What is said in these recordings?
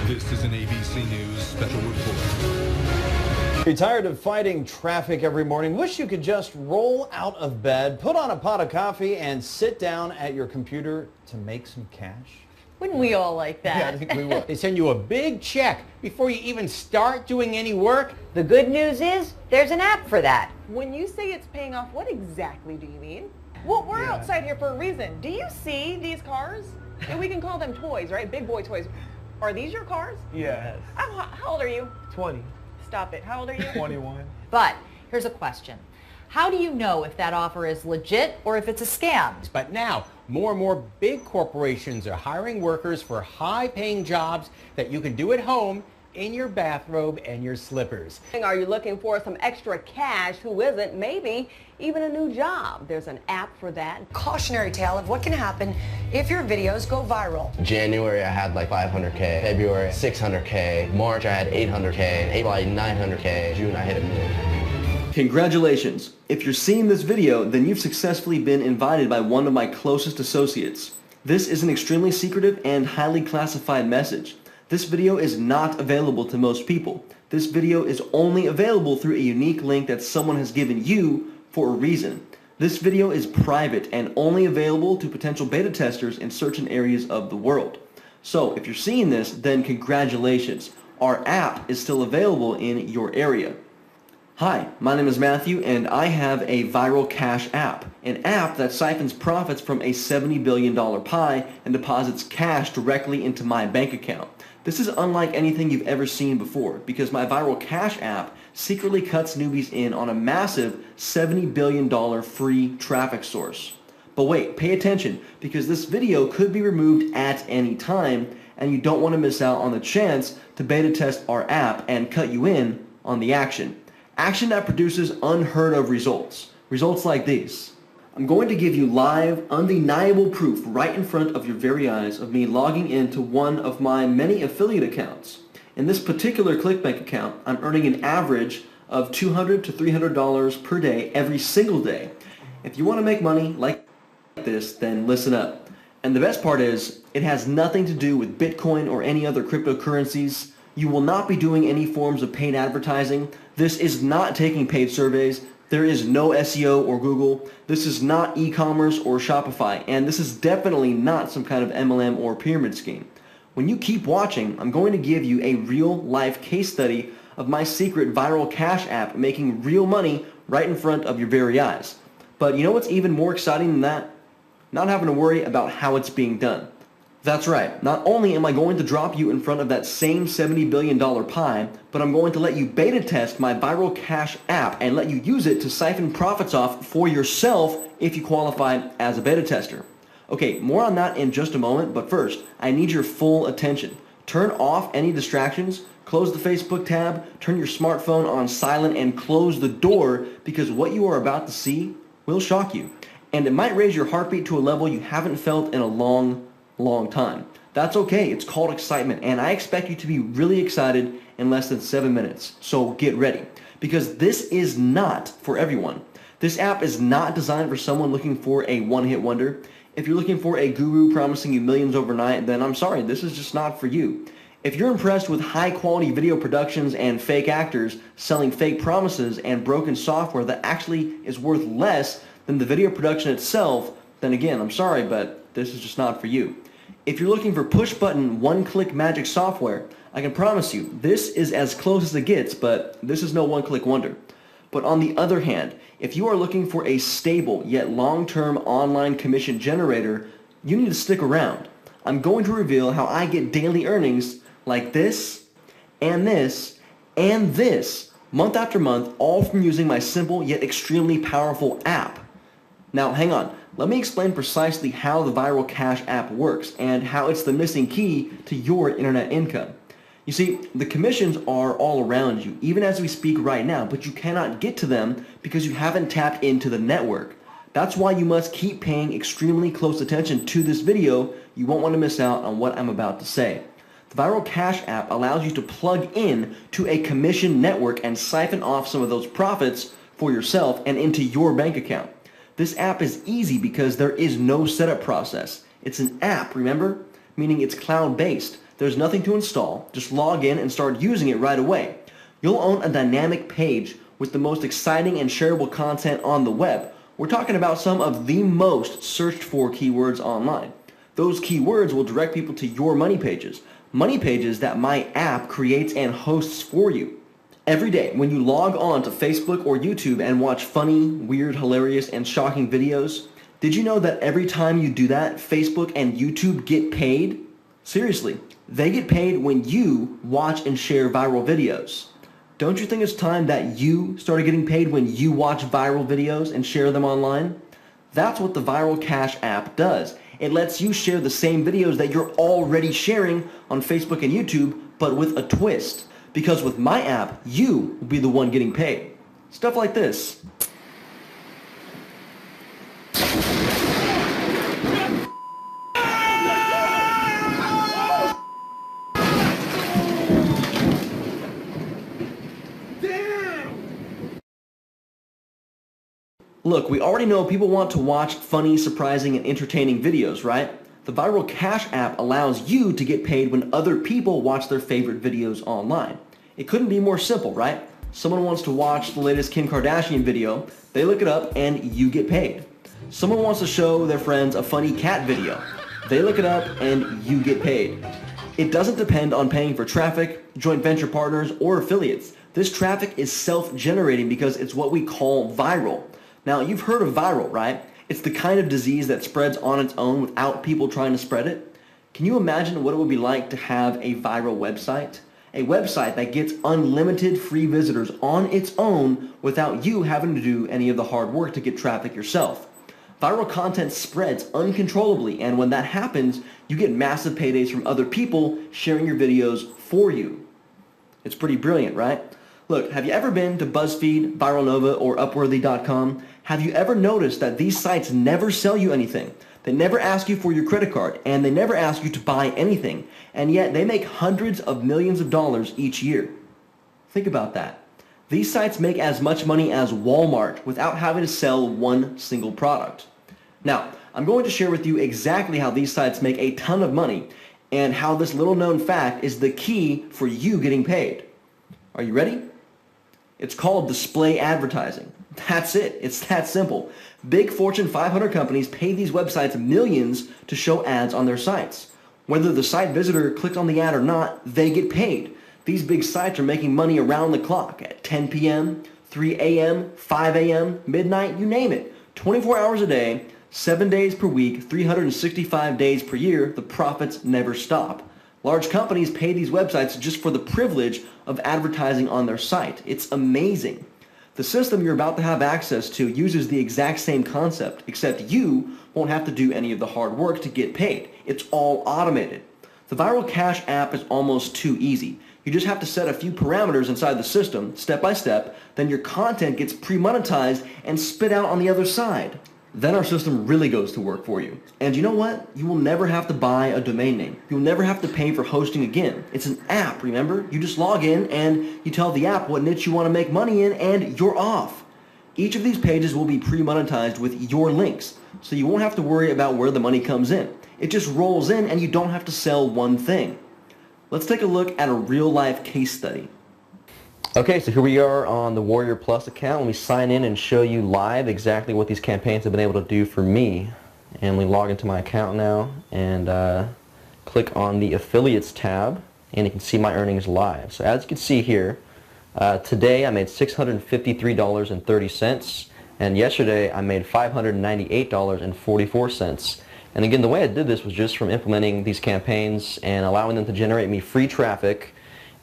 This is an ABC News special report. You're tired of fighting traffic every morning? Wish you could just roll out of bed, put on a pot of coffee, and sit down at your computer to make some cash? Wouldn't we all like that? Yeah, I think we would. They send you a big check before you even start doing any work. The good news is there's an app for that. When you say it's paying off, what exactly do you mean? Well, we're outside here for a reason. Do you see these cars? And we can call them toys, right? Big boy toys. Are these your cars? Yes. How old are you? 20. Stop it. How old are you? 21. But here's a question. How do you know if that offer is legit or if it's a scam? But now, more and more big corporations are hiring workers for high-paying jobs that you can do at home in your bathrobe and your slippers. Are you looking for some extra cash? Who isn't? Maybe even a new job. There's an app for that. Cautionary tale of what can happen if your videos go viral. January I had like 500K, February 600K, March I had 800K, and April I had 900K, June I hit $1 million. Congratulations! If you're seeing this video, then you've successfully been invited by one of my closest associates. This is an extremely secretive and highly classified message. This video is not available to most people. This video is only available through a unique link that someone has given you for a reason. This video is private and only available to potential beta testers in certain areas of the world. So if you're seeing this, then congratulations. Our app is still available in your area. Hi, my name is Matthew and I have a viral cash app, an app that siphons profits from a $70 billion pie and deposits cash directly into my bank account. This is unlike anything you've ever seen before because my viral cash app secretly cuts newbies in on a massive $70 billion free traffic source. But wait, pay attention because this video could be removed at any time and you don't want to miss out on the chance to beta test our app and cut you in on the action. Action that produces unheard of results. Results like these. I'm going to give you live, undeniable proof right in front of your very eyes of me logging into one of my many affiliate accounts. In this particular ClickBank account, I'm earning an average of $200 to $300 per day every single day. If you want to make money like this, then listen up. And the best part is, it has nothing to do with Bitcoin or any other cryptocurrencies. You will not be doing any forms of paid advertising. This is not taking paid surveys. There is no SEO or Google. This is not e-commerce or Shopify. And this is definitely not some kind of MLM or pyramid scheme. When you keep watching, I'm going to give you a real-life case study of my secret viral cash app making real money right in front of your very eyes. But you know what's even more exciting than that? Not having to worry about how it's being done. That's right. Not only am I going to drop you in front of that same $70 billion pie, but I'm going to let you beta test my viral cash app and let you use it to siphon profits off for yourself if you qualify as a beta tester. Okay, more on that in just a moment, but first, I need your full attention. Turn off any distractions, close the Facebook tab, turn your smartphone on silent, and close the door because what you are about to see will shock you. And it might raise your heartbeat to a level you haven't felt in a long time. That's okay, it's called excitement, and I expect you to be really excited in less than 7 minutes. So get ready, because this is not for everyone. This app is not designed for someone looking for a one-hit wonder. If you're looking for a guru promising you millions overnight, then I'm sorry, this is just not for you. If you're impressed with high-quality video productions and fake actors selling fake promises and broken software that actually is worth less than the video production itself, then again, I'm sorry, but this is just not for you. If you're looking for push-button, one-click magic software, I can promise you, this is as close as it gets, but this is no one-click wonder. But on the other hand, if you are looking for a stable yet long-term online commission generator, you need to stick around. I'm going to reveal how I get daily earnings like this, and this, and this, month after month, all from using my simple yet extremely powerful app. Now, hang on. Let me explain precisely how the Viral Cash app works and how it's the missing key to your internet income. You see, the commissions are all around you, even as we speak right now, but you cannot get to them because you haven't tapped into the network. That's why you must keep paying extremely close attention to this video. You won't want to miss out on what I'm about to say. The Viral Cash app allows you to plug in to a commission network and siphon off some of those profits for yourself and into your bank account. This app is easy because there is no setup process. It's an app, remember? Meaning it's cloud-based. There's nothing to install. Just log in and start using it right away. You'll own a dynamic page with the most exciting and shareable content on the web. We're talking about some of the most searched for keywords online. Those keywords will direct people to your money pages that my app creates and hosts for you. Every day when you log on to Facebook or YouTube and watch funny, weird, hilarious, and shocking videos, did you know that every time you do that, Facebook and YouTube get paid? Seriously, they get paid when you watch and share viral videos. Don't you think it's time that you started getting paid when you watch viral videos and share them online? That's what the Viral Cash app does. It lets you share the same videos that you're already sharing on Facebook and YouTube, but with a twist. Because with my app, you will be the one getting paid. Stuff like this. Look, we already know people want to watch funny, surprising, and entertaining videos, right? The Viral Cash app allows you to get paid when other people watch their favorite videos online. It couldn't be more simple, right? Someone wants to watch the latest Kim Kardashian video, they look it up and you get paid. Someone wants to show their friends a funny cat video, they look it up and you get paid. It doesn't depend on paying for traffic, joint venture partners, or affiliates. This traffic is self-generating because it's what we call viral. Now, you've heard of viral, right? It's the kind of disease that spreads on its own without people trying to spread it. Can you imagine what it would be like to have a viral website? A website that gets unlimited free visitors on its own without you having to do any of the hard work to get traffic yourself. Viral content spreads uncontrollably, and when that happens, you get massive paydays from other people sharing your videos for you. It's pretty brilliant, right? Look, have you ever been to BuzzFeed, ViralNova, or Upworthy.com? Have you ever noticed that these sites never sell you anything? They never ask you for your credit card, and they never ask you to buy anything, and yet they make hundreds of millions of dollars each year. Think about that. These sites make as much money as Walmart without having to sell one single product. Now, I'm going to share with you exactly how these sites make a ton of money and how this little known fact is the key for you getting paid. Are you ready? It's called display advertising. That's it. It's that simple. Big Fortune 500 companies pay these websites millions to show ads on their sites. Whether the site visitor clicked on the ad or not, they get paid. These big sites are making money around the clock at 10 p.m., 3 a.m., 5 a.m., midnight, you name it. 24 hours a day, 7 days per week, 365 days per year, the profits never stop. Large companies pay these websites just for the privilege of advertising on their site. It's amazing. The system you're about to have access to uses the exact same concept, except you won't have to do any of the hard work to get paid. It's all automated. The Viral Cash app is almost too easy. You just have to set a few parameters inside the system, step by step, then your content gets pre-monetized and spit out on the other side. Then our system really goes to work for you. And you know what? You will never have to buy a domain name. You'll never have to pay for hosting again. It's an app, remember? You just log in and you tell the app what niche you want to make money in and you're off. Each of these pages will be pre-monetized with your links, so you won't have to worry about where the money comes in. It just rolls in and you don't have to sell one thing. Let's take a look at a real-life case study. Okay, so here we are on the Warrior Plus account. Let me sign in and show you live exactly what these campaigns have been able to do for me. And we log into my account now and click on the Affiliates tab, and you can see my earnings live. So as you can see here, today I made $653.30, and yesterday I made $598.44. And again, the way I did this was just from implementing these campaigns and allowing them to generate me free traffic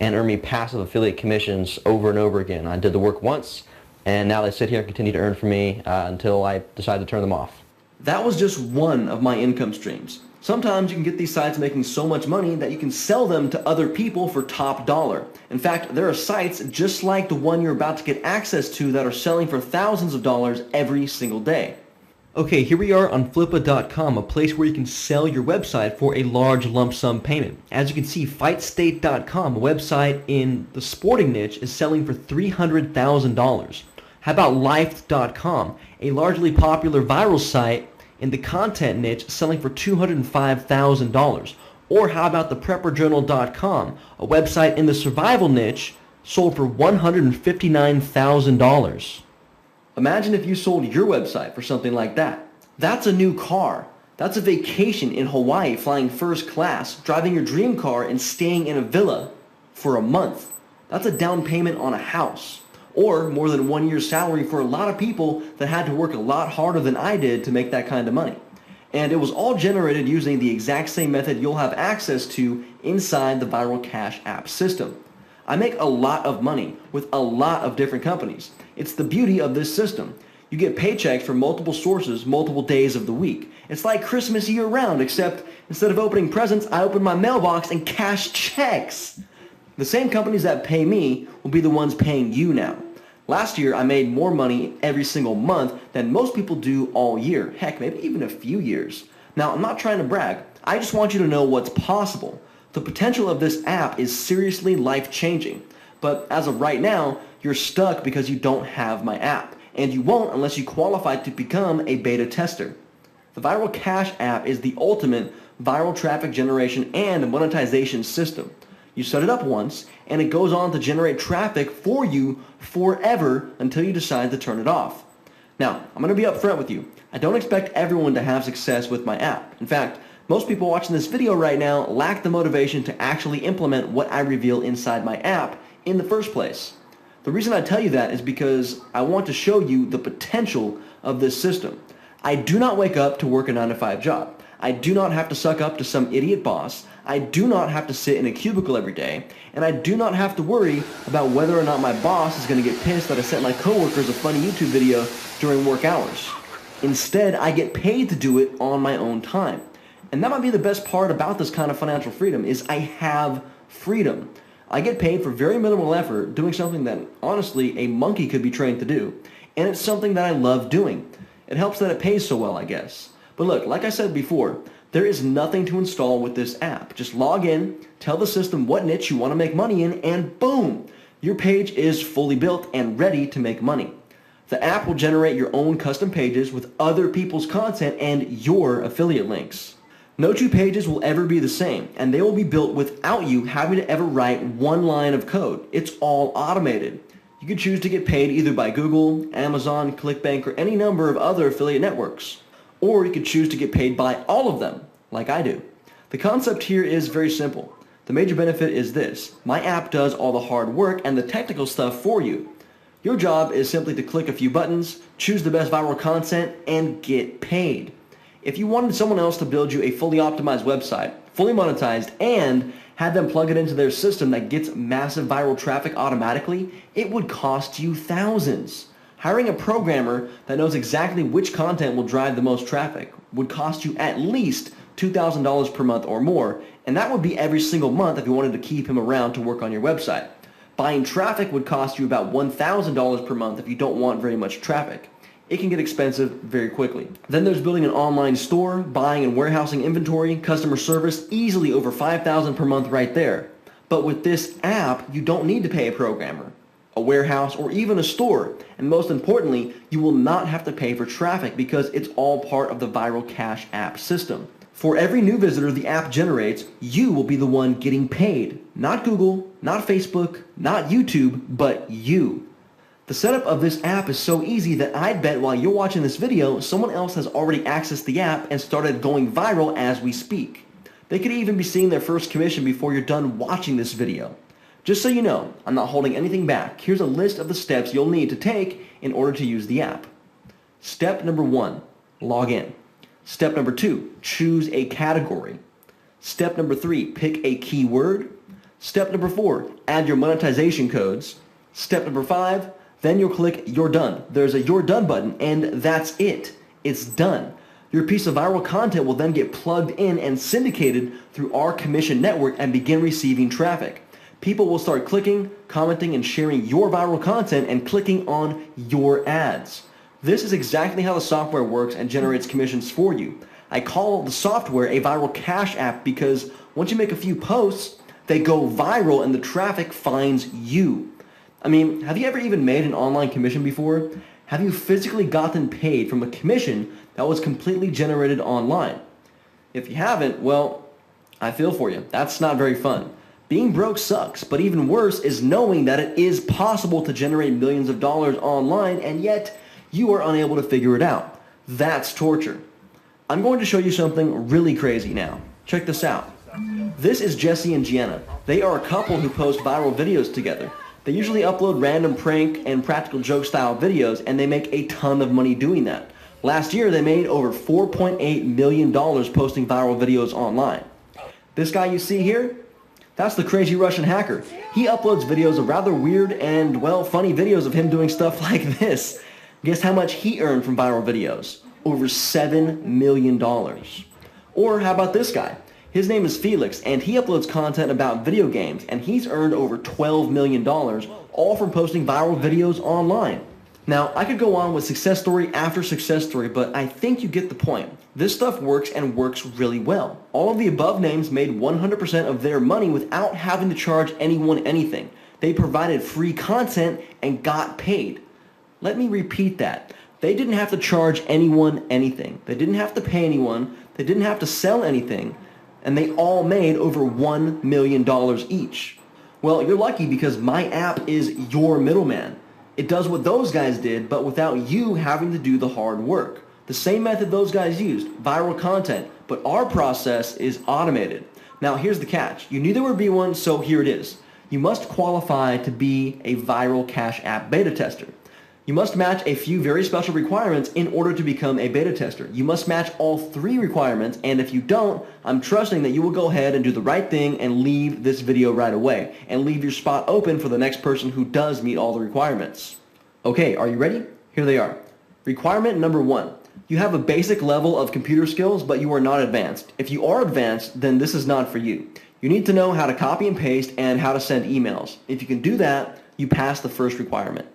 and earn me passive affiliate commissions over and over again. I did the work once, and now they sit here and continue to earn for me until I decide to turn them off. That was just one of my income streams. Sometimes you can get these sites making so much money that you can sell them to other people for top dollar. In fact, there are sites just like the one you're about to get access to that are selling for thousands of dollars every single day. Okay, here we are on Flippa.com, a place where you can sell your website for a large lump sum payment. As you can see, FightState.com, a website in the sporting niche, is selling for $300,000. How about Life.com, a largely popular viral site in the content niche, selling for $205,000. Or how about the PrepperJournal.com, a website in the survival niche, sold for $159,000. Imagine if you sold your website for something like that. That's a new car. That's a vacation in Hawaii flying first class, driving your dream car and staying in a villa for a month. That's a down payment on a house. Or more than 1 year's salary for a lot of people that had to work a lot harder than I did to make that kind of money. And it was all generated using the exact same method you'll have access to inside the Viral Cash app system. I make a lot of money with a lot of different companies. It's the beauty of this system. You get paychecks from multiple sources, multiple days of the week. It's like Christmas year-round, except instead of opening presents, I open my mailbox and cash checks. The same companies that pay me will be the ones paying you now. Last year, I made more money every single month than most people do all year. Heck, maybe even a few years. Now, I'm not trying to brag. I just want you to know what's possible. The potential of this app is seriously life-changing. But as of right now, you're stuck because you don't have my app. And you won't unless you qualify to become a beta tester. The Viral Cash app is the ultimate viral traffic generation and monetization system. You set it up once, and it goes on to generate traffic for you forever until you decide to turn it off. Now, I'm going to be upfront with you. I don't expect everyone to have success with my app. In fact, most people watching this video right now lack the motivation to actually implement what I reveal inside my app in the first place. The reason I tell you that is because I want to show you the potential of this system. I do not wake up to work a 9-to-5 job. I do not have to suck up to some idiot boss. I do not have to sit in a cubicle every day. And I do not have to worry about whether or not my boss is going to get pissed that I sent my coworkers a funny YouTube video during work hours. Instead, I get paid to do it on my own time. And that might be the best part about this kind of financial freedom is I have freedom. I get paid for very minimal effort doing something that, honestly, a monkey could be trained to do. And it's something that I love doing. It helps that it pays so well, I guess. But look, like I said before, there is nothing to install with this app. Just log in, tell the system what niche you want to make money in, and boom! Your page is fully built and ready to make money. The app will generate your own custom pages with other people's content and your affiliate links. No two pages will ever be the same, and they will be built without you having to ever write one line of code. It's all automated. You can choose to get paid either by Google, Amazon, ClickBank, or any number of other affiliate networks. Or you could choose to get paid by all of them, like I do. The concept here is very simple. The major benefit is this. My app does all the hard work and the technical stuff for you. Your job is simply to click a few buttons, choose the best viral content, and get paid. If you wanted someone else to build you a fully optimized website, fully monetized, and had them plug it into their system that gets massive viral traffic automatically, it would cost you thousands. Hiring a programmer that knows exactly which content will drive the most traffic would cost you at least $2,000 per month or more, and that would be every single month if you wanted to keep him around to work on your website. Buying traffic would cost you about $1,000 per month if you don't want very much traffic. It can get expensive very quickly. Then there's building an online store, buying and warehousing inventory, customer service, easily over $5,000 per month right there. But with this app, you don't need to pay a programmer, a warehouse, or even a store. And most importantly, you will not have to pay for traffic because it's all part of the Viral Cash app system. For every new visitor the app generates, you will be the one getting paid. Not Google, not Facebook, not YouTube, but you. The setup of this app is so easy that I'd bet while you're watching this video, someone else has already accessed the app and started going viral as we speak. They could even be seeing their first commission before you're done watching this video. Just so you know, I'm not holding anything back. Here's a list of the steps you'll need to take in order to use the app. Step number 1, log in. Step number 2, choose a category. Step number 3, pick a keyword. Step number 4, add your monetization codes. Step number 5, then you'll click You're Done. There's a You're Done button, and that's it. It's done. Your piece of viral content will then get plugged in and syndicated through our commission network and begin receiving traffic. People will start clicking, commenting, and sharing your viral content and clicking on your ads. This is exactly how the software works and generates commissions for you. I call the software a Viral Cash app because once you make a few posts, they go viral and the traffic finds you. I mean, have you ever even made an online commission before? Have you physically gotten paid from a commission that was completely generated online? If you haven't, well, I feel for you. That's not very fun. Being broke sucks, but even worse is knowing that it is possible to generate millions of dollars online and yet you are unable to figure it out. That's torture. I'm going to show you something really crazy now. Check this out. This is Jesse and Gianna. They are a couple who post viral videos together. They usually upload random prank and practical joke style videos and they make a ton of money doing that. Last year they made over $4.8 million posting viral videos online. This guy you see here? That's the crazy Russian hacker. He uploads videos of rather weird and, well, funny videos of him doing stuff like this. Guess how much he earned from viral videos? Over $7 million. Or how about this guy? His name is Felix, and he uploads content about video games, and he's earned over $12 million, all from posting viral videos online. Now, I could go on with success story after success story, but I think you get the point. This stuff works and works really well. All of the above names made 100% of their money without having to charge anyone anything. They provided free content and got paid. Let me repeat that. They didn't have to charge anyone anything. They didn't have to pay anyone. They didn't have to sell anything. And they all made over $1 million each. Well, you're lucky because my app is your middleman. It does what those guys did, but without you having to do the hard work. The same method those guys used, viral content, but our process is automated. Now here's the catch. You knew there would be one, so here it is. You must qualify to be a viral cash app beta tester. You must match a few very special requirements in order to become a beta tester. You must match all 3 requirements, and if you don't, I'm trusting that you will go ahead and do the right thing and leave this video right away, and leave your spot open for the next person who does meet all the requirements. Okay, are you ready? Here they are. Requirement number 1. You have a basic level of computer skills, but you are not advanced. If you are advanced, then this is not for you. You need to know how to copy and paste and how to send emails. If you can do that, you pass the first requirement.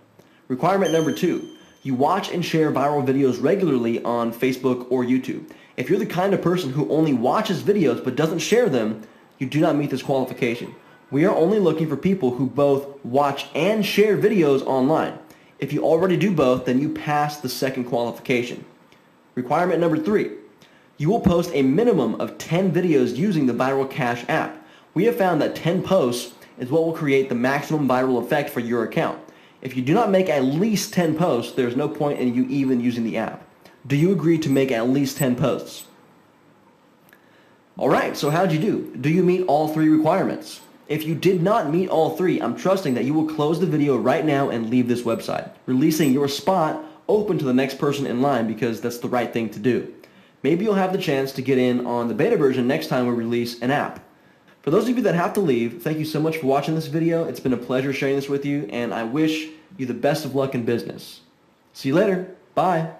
Requirement number 2, you watch and share viral videos regularly on Facebook or YouTube. If you're the kind of person who only watches videos but doesn't share them, you do not meet this qualification. We are only looking for people who both watch and share videos online. If you already do both, then you pass the second qualification. Requirement number 3, you will post a minimum of 10 videos using the Viral Cash app. We have found that 10 posts is what will create the maximum viral effect for your account. If you do not make at least 10 posts, there's no point in you even using the app. Do you agree to make at least 10 posts? Alright, so how'd you do? Do you meet all 3 requirements? If you did not meet all 3, I'm trusting that you will close the video right now and leave this website, releasing your spot open to the next person in line because that's the right thing to do. Maybe you'll have the chance to get in on the beta version next time we release an app. For those of you that have to leave, thank you so much for watching this video. It's been a pleasure sharing this with you, and I wish you the best of luck in business. See you later. Bye.